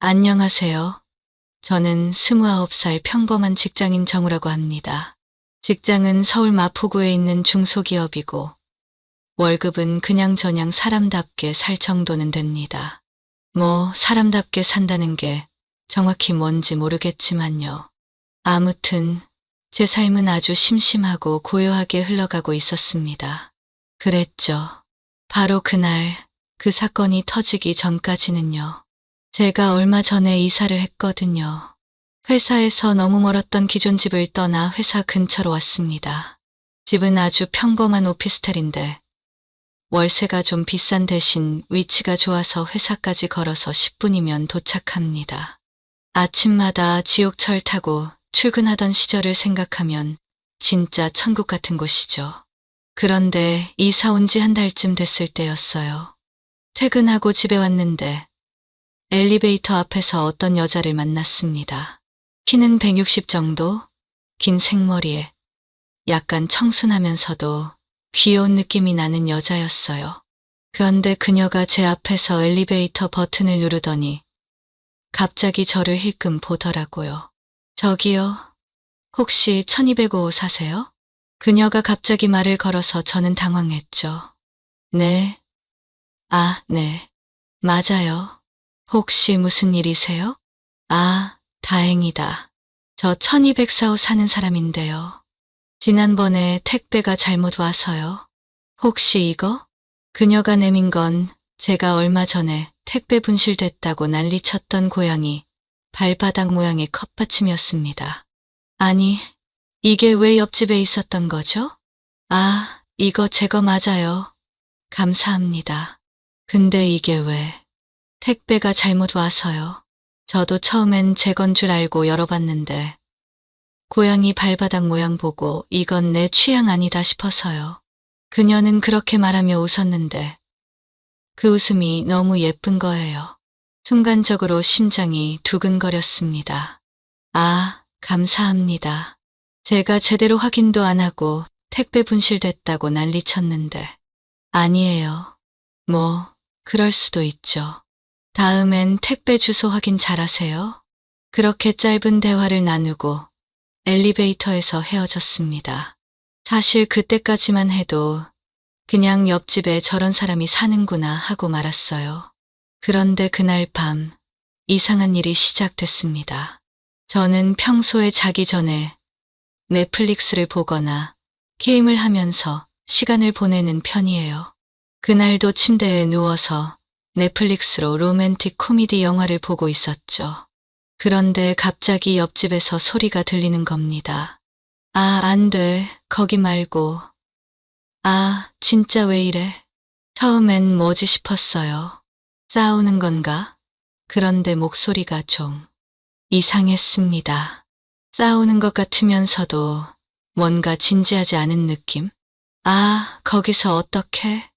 안녕하세요. 저는 29살 평범한 직장인 정우라고 합니다. 직장은 서울 마포구에 있는 중소기업이고 월급은 그냥저냥 사람답게 살 정도는 됩니다. 사람답게 산다는 게 정확히 뭔지 모르겠지만요. 아무튼 제 삶은 아주 심심하고 고요하게 흘러가고 있었습니다. 그랬죠. 바로 그날 그 사건이 터지기 전까지는요. 제가 얼마 전에 이사를 했거든요. 회사에서 너무 멀었던 기존 집을 떠나 회사 근처로 왔습니다. 집은 아주 평범한 오피스텔인데 월세가 좀 비싼 대신 위치가 좋아서 회사까지 걸어서 10분이면 도착합니다. 아침마다 지옥철 타고 출근하던 시절을 생각하면 진짜 천국 같은 곳이죠. 그런데 이사 온 지 한 달쯤 됐을 때였어요. 퇴근하고 집에 왔는데 엘리베이터 앞에서 어떤 여자를 만났습니다. 키는 160 정도, 긴 생머리에 약간 청순하면서도 귀여운 느낌이 나는 여자였어요. 그런데 그녀가 제 앞에서 엘리베이터 버튼을 누르더니 갑자기 저를 힐끔 보더라고요. 저기요, 혹시 1205 사세요? 그녀가 갑자기 말을 걸어서 저는 당황했죠. 네. 아, 네. 맞아요. 혹시 무슨 일이세요? 아, 다행이다. 저 1204호 사는 사람인데요. 지난번에 택배가 잘못 와서요. 혹시 이거? 그녀가 내민 건 제가 얼마 전에 택배 분실됐다고 난리쳤던 고양이 발바닥 모양의 컵받침이었습니다. 아니, 이게 왜 옆집에 있었던 거죠? 아, 이거 제 거 맞아요. 감사합니다. 근데 이게 왜? 택배가 잘못 와서요. 저도 처음엔 제 건 줄 알고 열어봤는데 고양이 발바닥 모양 보고 이건 내 취향 아니다 싶어서요. 그녀는 그렇게 말하며 웃었는데 그 웃음이 너무 예쁜 거예요. 순간적으로 심장이 두근거렸습니다. 아, 감사합니다. 제가 제대로 확인도 안 하고 택배 분실됐다고 난리쳤는데 아니에요. 그럴 수도 있죠. 다음엔 택배 주소 확인 잘하세요. 그렇게 짧은 대화를 나누고 엘리베이터에서 헤어졌습니다. 사실 그때까지만 해도 그냥 옆집에 저런 사람이 사는구나 하고 말았어요. 그런데 그날 밤 이상한 일이 시작됐습니다. 저는 평소에 자기 전에 넷플릭스를 보거나 게임을 하면서 시간을 보내는 편이에요. 그날도 침대에 누워서 넷플릭스로 로맨틱 코미디 영화를 보고 있었죠. 그런데 갑자기 옆집에서 소리가 들리는 겁니다. 아, 안 돼. 거기 말고. 아, 진짜 왜 이래? 처음엔 뭐지 싶었어요. 싸우는 건가? 그런데 목소리가 좀 이상했습니다. 싸우는 것 같으면서도 뭔가 진지하지 않은 느낌? 아, 거기서 어떻게?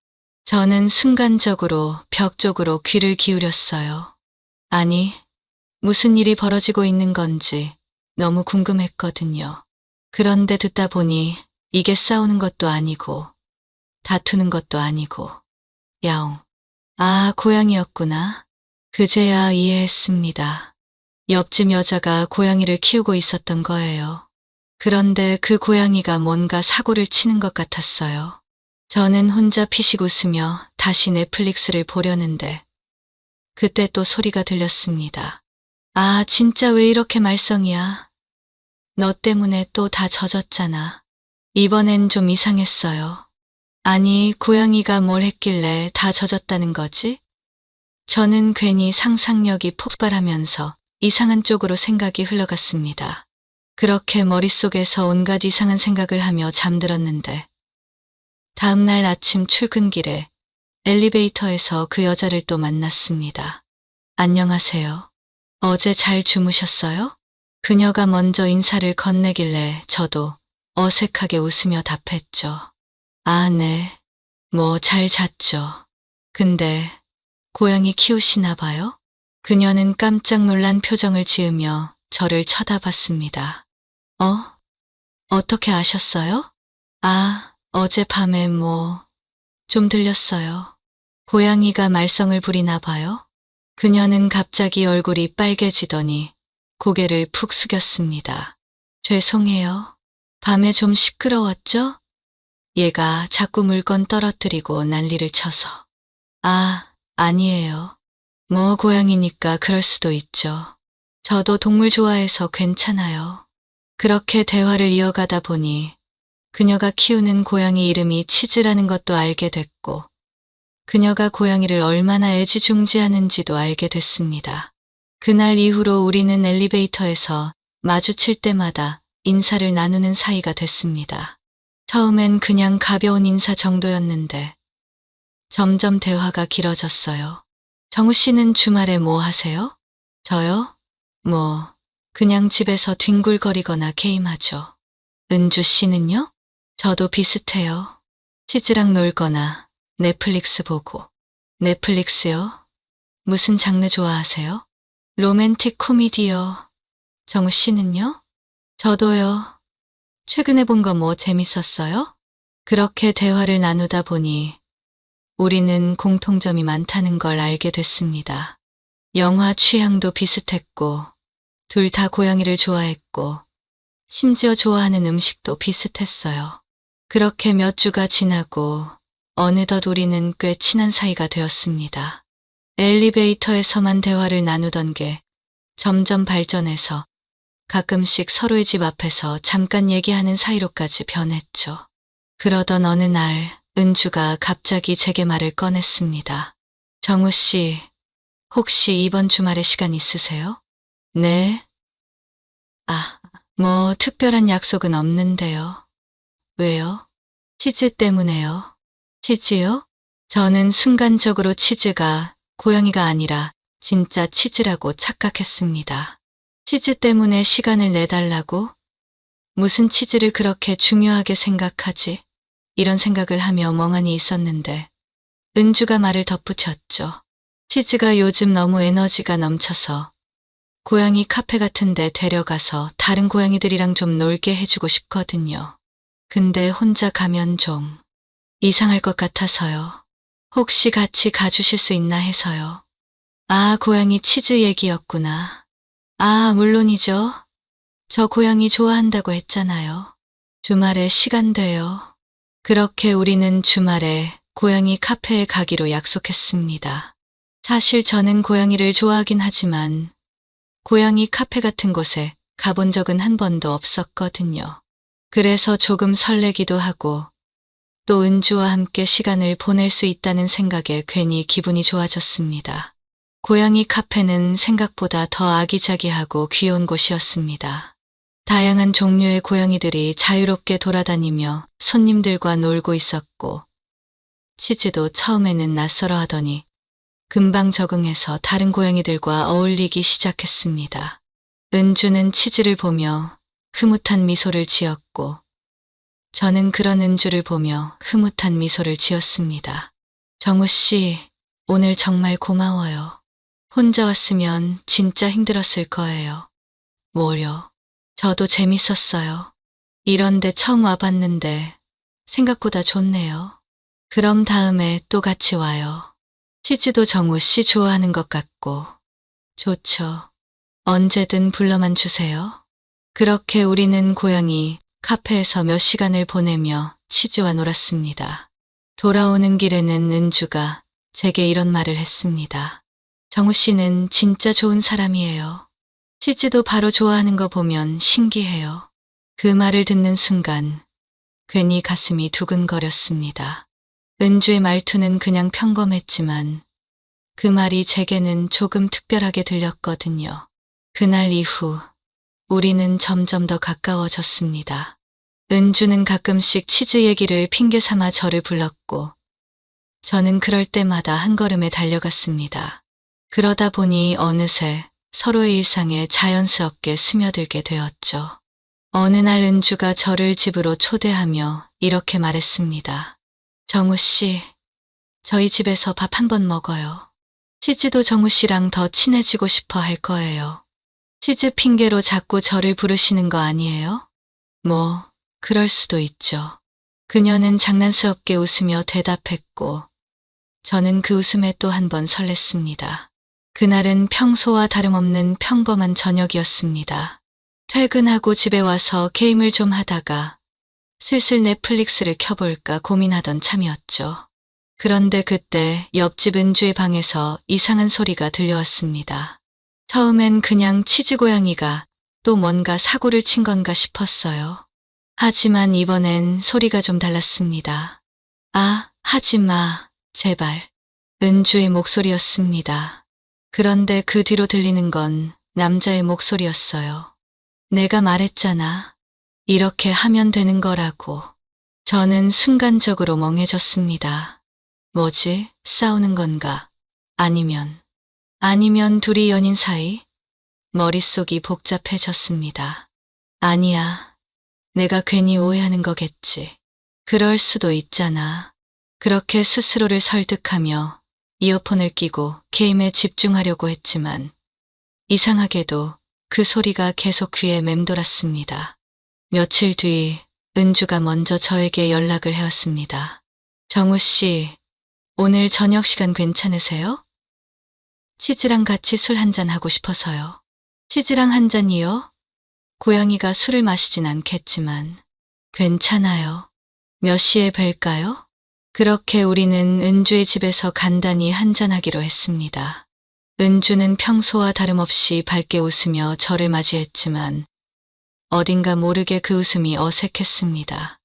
저는 순간적으로 벽 쪽으로 귀를 기울였어요. 아니, 무슨 일이 벌어지고 있는 건지 너무 궁금했거든요. 그런데 듣다 보니 이게 싸우는 것도 아니고 다투는 것도 아니고 야옹. 아, 고양이였구나. 그제야 이해했습니다. 옆집 여자가 고양이를 키우고 있었던 거예요. 그런데 그 고양이가 뭔가 사고를 치는 것 같았어요. 저는 혼자 피식 웃으며 다시 넷플릭스를 보려는데 그때 또 소리가 들렸습니다. 아, 진짜 왜 이렇게 말썽이야? 너 때문에 또 다 젖었잖아. 이번엔 좀 이상했어요. 아니, 고양이가 뭘 했길래 다 젖었다는 거지? 저는 괜히 상상력이 폭발하면서 이상한 쪽으로 생각이 흘러갔습니다. 그렇게 머릿속에서 온갖 이상한 생각을 하며 잠들었는데 다음날 아침 출근길에 엘리베이터에서 그 여자를 또 만났습니다. 안녕하세요. 어제 잘 주무셨어요? 그녀가 먼저 인사를 건네길래 저도 어색하게 웃으며 답했죠. 아, 네. 잘 잤죠. 근데 고양이 키우시나 봐요? 그녀는 깜짝 놀란 표정을 지으며 저를 쳐다봤습니다. 어떻게 아셨어요? 아, 어젯밤에 좀 들렸어요. 고양이가 말썽을 부리나 봐요. 그녀는 갑자기 얼굴이 빨개지더니 고개를 푹 숙였습니다. 죄송해요. 밤에 좀 시끄러웠죠? 얘가 자꾸 물건 떨어뜨리고 난리를 쳐서. 아, 아니에요. 뭐 고양이니까 그럴 수도 있죠. 저도 동물 좋아해서 괜찮아요. 그렇게 대화를 이어가다 보니 그녀가 키우는 고양이 이름이 치즈라는 것도 알게 됐고 그녀가 고양이를 얼마나 애지중지하는지도 알게 됐습니다. 그날 이후로 우리는 엘리베이터에서 마주칠 때마다 인사를 나누는 사이가 됐습니다. 처음엔 그냥 가벼운 인사 정도였는데 점점 대화가 길어졌어요. 정우 씨는 주말에 뭐 하세요? 저요? 뭐, 그냥 집에서 뒹굴거리거나 게임하죠. 은주 씨는요? 저도 비슷해요. 치즈랑 놀거나 넷플릭스 보고. 넷플릭스요? 무슨 장르 좋아하세요? 로맨틱 코미디요. 정우 씨는요? 저도요. 최근에 본 거 뭐 재밌었어요? 그렇게 대화를 나누다 보니 우리는 공통점이 많다는 걸 알게 됐습니다. 영화 취향도 비슷했고, 둘 다 고양이를 좋아했고, 심지어 좋아하는 음식도 비슷했어요. 그렇게 몇 주가 지나고 어느덧 우리는 꽤 친한 사이가 되었습니다. 엘리베이터에서만 대화를 나누던 게 점점 발전해서 가끔씩 서로의 집 앞에서 잠깐 얘기하는 사이로까지 변했죠. 그러던 어느 날 은주가 갑자기 제게 말을 꺼냈습니다. 정우 씨, 혹시 이번 주말에 시간 있으세요? 네. 아, 뭐 특별한 약속은 없는데요. 왜요? 치즈 때문에요. 치즈요? 저는 순간적으로 치즈가 고양이가 아니라 진짜 치즈라고 착각했습니다. 치즈 때문에 시간을 내달라고? 무슨 치즈를 그렇게 중요하게 생각하지? 이런 생각을 하며 멍하니 있었는데 은주가 말을 덧붙였죠. 치즈가 요즘 너무 에너지가 넘쳐서 고양이 카페 같은데 데려가서 다른 고양이들이랑 좀 놀게 해주고 싶거든요. 근데 혼자 가면 좀 이상할 것 같아서요. 혹시 같이 가주실 수 있나 해서요. 아, 고양이 치즈 얘기였구나. 아, 물론이죠. 저 고양이 좋아한다고 했잖아요. 주말에 시간 돼요. 그렇게 우리는 주말에 고양이 카페에 가기로 약속했습니다. 사실 저는 고양이를 좋아하긴 하지만 고양이 카페 같은 곳에 가본 적은 한 번도 없었거든요. 그래서 조금 설레기도 하고 또 은주와 함께 시간을 보낼 수 있다는 생각에 괜히 기분이 좋아졌습니다. 고양이 카페는 생각보다 더 아기자기하고 귀여운 곳이었습니다. 다양한 종류의 고양이들이 자유롭게 돌아다니며 손님들과 놀고 있었고 치즈도 처음에는 낯설어 하더니 금방 적응해서 다른 고양이들과 어울리기 시작했습니다. 은주는 치즈를 보며 흐뭇한 미소를 지었고 저는 그런 은주를 보며 흐뭇한 미소를 지었습니다. 정우 씨, 오늘 정말 고마워요. 혼자 왔으면 진짜 힘들었을 거예요. 뭐요? 저도 재밌었어요. 이런데 처음 와봤는데 생각보다 좋네요. 그럼 다음에 또 같이 와요. 치즈도 정우 씨 좋아하는 것 같고. 좋죠. 언제든 불러만 주세요. 그렇게 우리는 고양이 카페에서 몇 시간을 보내며 치즈와 놀았습니다. 돌아오는 길에는 은주가 제게 이런 말을 했습니다. 정우 씨는 진짜 좋은 사람이에요. 치즈도 바로 좋아하는 거 보면 신기해요. 그 말을 듣는 순간 괜히 가슴이 두근거렸습니다. 은주의 말투는 그냥 평범했지만 그 말이 제게는 조금 특별하게 들렸거든요. 그날 이후 우리는 점점 더 가까워졌습니다. 은주는 가끔씩 치즈 얘기를 핑계 삼아 저를 불렀고 저는 그럴 때마다 한 걸음에 달려갔습니다. 그러다 보니 어느새 서로의 일상에 자연스럽게 스며들게 되었죠. 어느 날 은주가 저를 집으로 초대하며 이렇게 말했습니다. 정우 씨, 저희 집에서 밥 한 번 먹어요. 치즈도 정우 씨랑 더 친해지고 싶어 할 거예요. 치즈 핑계로 자꾸 저를 부르시는 거 아니에요? 뭐, 그럴 수도 있죠. 그녀는 장난스럽게 웃으며 대답했고, 저는 그 웃음에 또 한 번 설렜습니다. 그날은 평소와 다름없는 평범한 저녁이었습니다. 퇴근하고 집에 와서 게임을 좀 하다가 슬슬 넷플릭스를 켜볼까 고민하던 참이었죠. 그런데 그때 옆집 은주의 방에서 이상한 소리가 들려왔습니다. 처음엔 그냥 치즈 고양이가 또 뭔가 사고를 친 건가 싶었어요. 하지만 이번엔 소리가 좀 달랐습니다. 아, 하지 마, 제발. 은주의 목소리였습니다. 그런데 그 뒤로 들리는 건 남자의 목소리였어요. 내가 말했잖아. 이렇게 하면 되는 거라고. 저는 순간적으로 멍해졌습니다. 뭐지? 싸우는 건가? 아니면 둘이 연인 사이? 머릿속이 복잡해졌습니다. 아니야. 내가 괜히 오해하는 거겠지. 그럴 수도 있잖아. 그렇게 스스로를 설득하며 이어폰을 끼고 게임에 집중하려고 했지만 이상하게도 그 소리가 계속 귀에 맴돌았습니다. 며칠 뒤 은주가 먼저 저에게 연락을 해왔습니다. 정우 씨, 오늘 저녁 시간 괜찮으세요? 치즈랑 같이 술 한잔 하고 싶어서요. 치즈랑 한 잔이요? 고양이가 술을 마시진 않겠지만 괜찮아요. 몇 시에 뵐까요? 그렇게 우리는 은주의 집에서 간단히 한잔하기로 했습니다. 은주는 평소와 다름없이 밝게 웃으며 저를 맞이했지만 어딘가 모르게 그 웃음이 어색했습니다.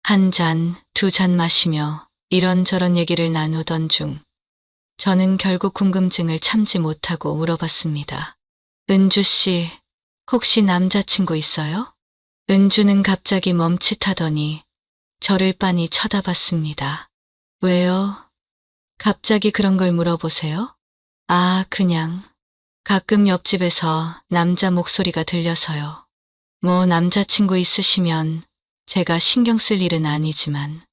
한 잔, 두 잔 마시며 이런저런 얘기를 나누던 중 저는 결국 궁금증을 참지 못하고 물어봤습니다. 은주 씨, 혹시 남자친구 있어요? 은주는 갑자기 멈칫하더니 저를 빤히 쳐다봤습니다. 왜요? 갑자기 그런 걸 물어보세요? 아, 그냥 가끔 옆집에서 남자 목소리가 들려서요. 뭐 남자친구 있으시면 제가 신경 쓸 일은 아니지만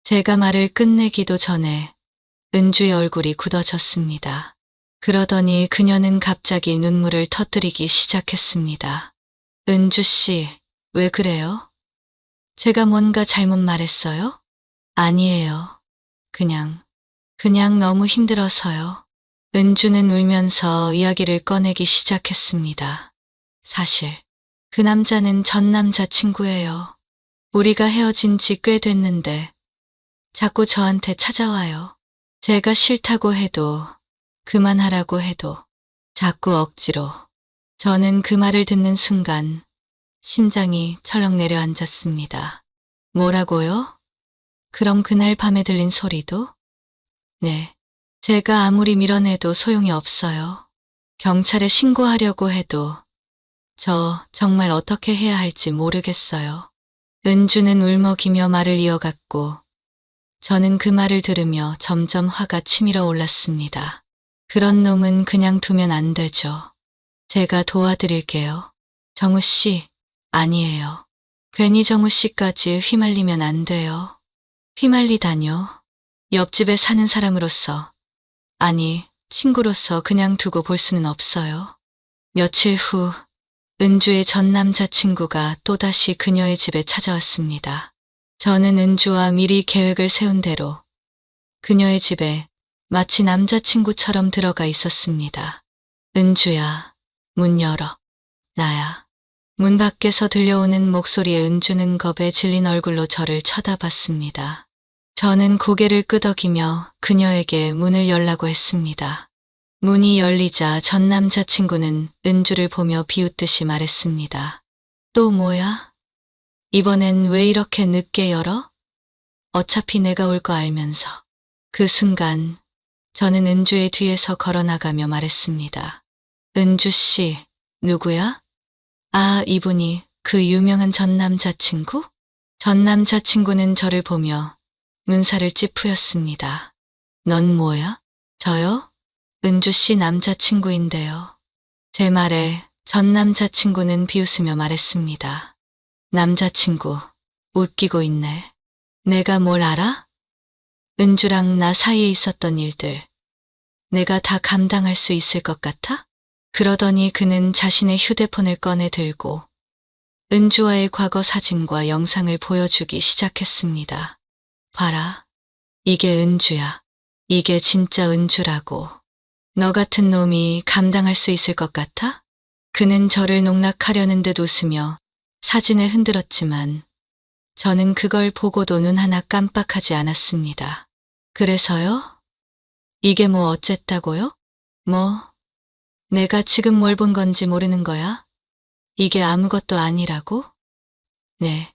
제가 말을 끝내기도 전에 은주의 얼굴이 굳어졌습니다. 그러더니 그녀는 갑자기 눈물을 터뜨리기 시작했습니다. 은주 씨, 왜 그래요? 제가 뭔가 잘못 말했어요? 아니에요. 그냥 너무 힘들어서요. 은주는 울면서 이야기를 꺼내기 시작했습니다. 사실 그 남자는 전 남자친구예요. 우리가 헤어진 지 꽤 됐는데 자꾸 저한테 찾아와요. 제가 싫다고 해도 그만하라고 해도 자꾸 억지로. 저는 그 말을 듣는 순간 심장이 철렁 내려앉았습니다. 뭐라고요? 그럼 그날 밤에 들린 소리도? 네. 제가 아무리 밀어내도 소용이 없어요. 경찰에 신고하려고 해도 저 정말 어떻게 해야 할지 모르겠어요. 은주는 울먹이며 말을 이어갔고 저는 그 말을 들으며 점점 화가 치밀어 올랐습니다. 그런 놈은 그냥 두면 안 되죠. 제가 도와드릴게요. 정우 씨, 아니에요. 괜히 정우 씨까지 휘말리면 안 돼요. 휘말리다뇨. 옆집에 사는 사람으로서, 아니, 친구로서 그냥 두고 볼 수는 없어요. 며칠 후, 은주의 전 남자친구가 또다시 그녀의 집에 찾아왔습니다. 저는 은주와 미리 계획을 세운 대로 그녀의 집에 마치 남자친구처럼 들어가 있었습니다. 은주야, 문 열어. 나야. 문 밖에서 들려오는 목소리에 은주는 겁에 질린 얼굴로 저를 쳐다봤습니다. 저는 고개를 끄덕이며 그녀에게 문을 열라고 했습니다. 문이 열리자 전 남자친구는 은주를 보며 비웃듯이 말했습니다. 또 뭐야? 이번엔 왜 이렇게 늦게 열어? 어차피 내가 올 거 알면서. 그 순간 저는 은주의 뒤에서 걸어나가며 말했습니다. 은주 씨, 누구야? 아, 이분이 그 유명한 전 남자친구? 전 남자친구는 저를 보며 문살을 찌푸렸습니다. 넌 뭐야? 저요? 은주 씨 남자친구인데요. 제 말에 전 남자친구는 비웃으며 말했습니다. 남자친구, 웃기고 있네. 내가 뭘 알아? 은주랑 나 사이에 있었던 일들. 내가 다 감당할 수 있을 것 같아? 그러더니 그는 자신의 휴대폰을 꺼내 들고 은주와의 과거 사진과 영상을 보여주기 시작했습니다. 봐라. 이게 은주야. 이게 진짜 은주라고. 너 같은 놈이 감당할 수 있을 것 같아? 그는 저를 농락하려는 듯 웃으며 사진을 흔들었지만 저는 그걸 보고도 눈 하나 깜빡하지 않았습니다. 그래서요? 이게 뭐 어쨌다고요? 뭐, 내가 지금 뭘 본 건지 모르는 거야? 이게 아무것도 아니라고? 네,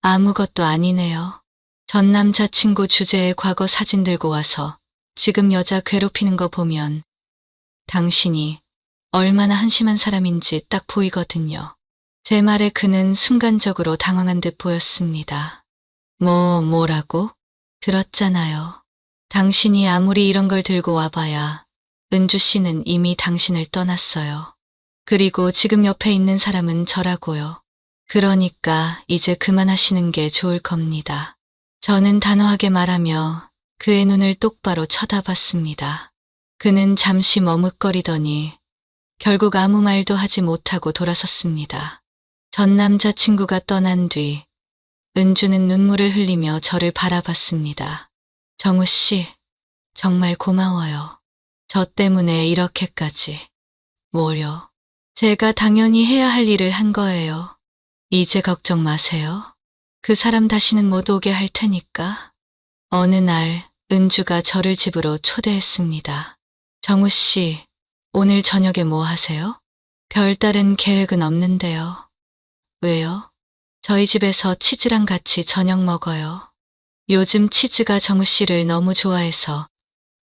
아무것도 아니네요. 전 남자친구 주제에 과거 사진 들고 와서 지금 여자 괴롭히는 거 보면 당신이 얼마나 한심한 사람인지 딱 보이거든요. 제 말에 그는 순간적으로 당황한 듯 보였습니다. 뭐라고? 들었잖아요. 당신이 아무리 이런 걸 들고 와봐야 은주 씨는 이미 당신을 떠났어요. 그리고 지금 옆에 있는 사람은 저라고요. 그러니까 이제 그만하시는 게 좋을 겁니다. 저는 단호하게 말하며 그의 눈을 똑바로 쳐다봤습니다. 그는 잠시 머뭇거리더니 결국 아무 말도 하지 못하고 돌아섰습니다. 전 남자친구가 떠난 뒤 은주는 눈물을 흘리며 저를 바라봤습니다. 정우 씨, 정말 고마워요. 저 때문에 이렇게까지. 뭐요? 제가 당연히 해야 할 일을 한 거예요. 이제 걱정 마세요. 그 사람 다시는 못 오게 할 테니까. 어느 날 은주가 저를 집으로 초대했습니다. 정우 씨, 오늘 저녁에 뭐 하세요? 별다른 계획은 없는데요. 왜요? 저희 집에서 치즈랑 같이 저녁 먹어요. 요즘 치즈가 정우 씨를 너무 좋아해서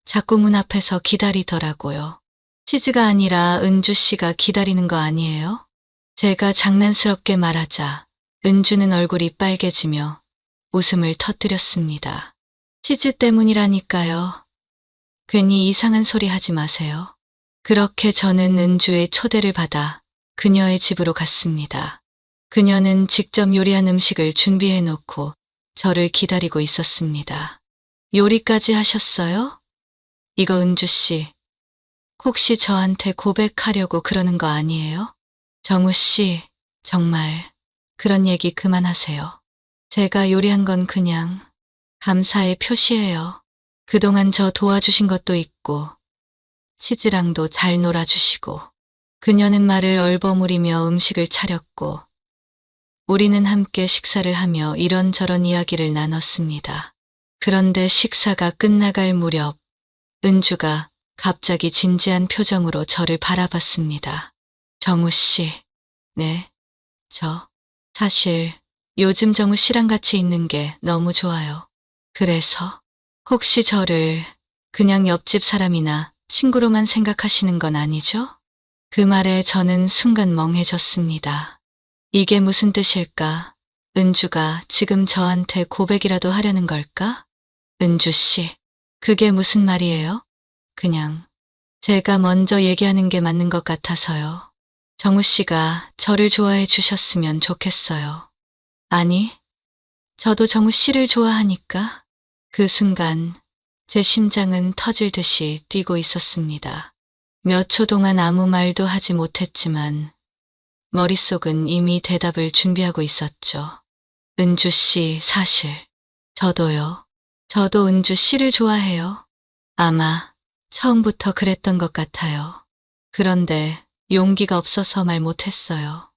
자꾸 문 앞에서 기다리더라고요. 치즈가 아니라 은주 씨가 기다리는 거 아니에요? 제가 장난스럽게 말하자 은주는 얼굴이 빨개지며 웃음을 터뜨렸습니다. 치즈 때문이라니까요. 괜히 이상한 소리 하지 마세요. 그렇게 저는 은주의 초대를 받아 그녀의 집으로 갔습니다. 그녀는 직접 요리한 음식을 준비해 놓고 저를 기다리고 있었습니다. 요리까지 하셨어요? 이거 은주 씨, 혹시 저한테 고백하려고 그러는 거 아니에요? 정우 씨, 정말 그런 얘기 그만하세요. 제가 요리한 건 그냥 감사의 표시예요. 그동안 저 도와주신 것도 있고 치즈랑도 잘 놀아주시고. 그녀는 말을 얼버무리며 음식을 차렸고 우리는 함께 식사를 하며 이런저런 이야기를 나눴습니다. 그런데 식사가 끝나갈 무렵 은주가 갑자기 진지한 표정으로 저를 바라봤습니다. 정우 씨, 네, 사실 요즘 정우 씨랑 같이 있는 게 너무 좋아요. 그래서 혹시 저를 그냥 옆집 사람이나 친구로만 생각하시는 건 아니죠? 그 말에 저는 순간 멍해졌습니다. 이게 무슨 뜻일까? 은주가 지금 저한테 고백이라도 하려는 걸까? 은주 씨, 그게 무슨 말이에요? 그냥 제가 먼저 얘기하는 게 맞는 것 같아서요. 정우 씨가 저를 좋아해 주셨으면 좋겠어요. 아니, 저도 정우 씨를 좋아하니까. 그 순간 제 심장은 터질 듯이 뛰고 있었습니다. 몇 초 동안 아무 말도 하지 못했지만 머릿속은 이미 대답을 준비하고 있었죠. 은주 씨, 사실 저도요. 저도 은주 씨를 좋아해요. 아마 처음부터 그랬던 것 같아요. 그런데 용기가 없어서 말 못했어요.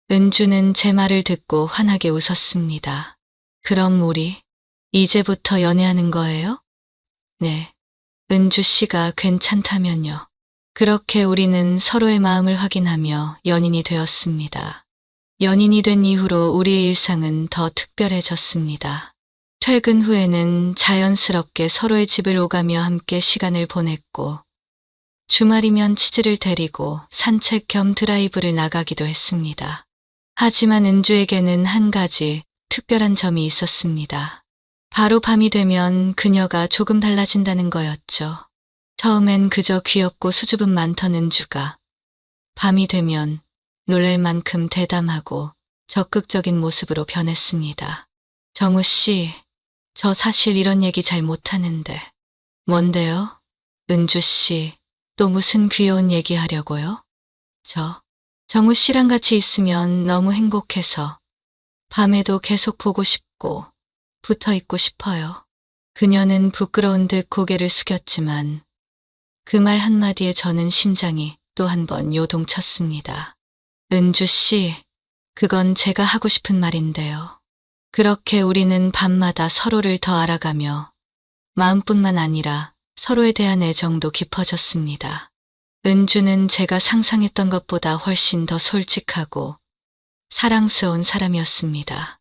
은주는 제 말을 듣고 환하게 웃었습니다. 그럼 우리 이제부터 연애하는 거예요? 네. 은주 씨가 괜찮다면요. 그렇게 우리는 서로의 마음을 확인하며 연인이 되었습니다. 연인이 된 이후로 우리의 일상은 더 특별해졌습니다. 퇴근 후에는 자연스럽게 서로의 집을 오가며 함께 시간을 보냈고, 주말이면 치즈를 데리고 산책 겸 드라이브를 나가기도 했습니다. 하지만 은주에게는 한 가지 특별한 점이 있었습니다. 바로 밤이 되면 그녀가 조금 달라진다는 거였죠. 처음엔 그저 귀엽고 수줍음 많던 은주가 밤이 되면 놀랄 만큼 대담하고 적극적인 모습으로 변했습니다. 정우 씨, 저 사실 이런 얘기 잘 못하는데. 뭔데요? 은주 씨, 또 무슨 귀여운 얘기 하려고요? 정우 씨랑 같이 있으면 너무 행복해서 밤에도 계속 보고 싶고 붙어 있고 싶어요. 그녀는 부끄러운 듯 고개를 숙였지만 그 말 한마디에 저는 심장이 또 한 번 요동쳤습니다. 은주 씨, 그건 제가 하고 싶은 말인데요. 그렇게 우리는 밤마다 서로를 더 알아가며 마음뿐만 아니라 서로에 대한 애정도 깊어졌습니다. 은주는 제가 상상했던 것보다 훨씬 더 솔직하고 사랑스러운 사람이었습니다.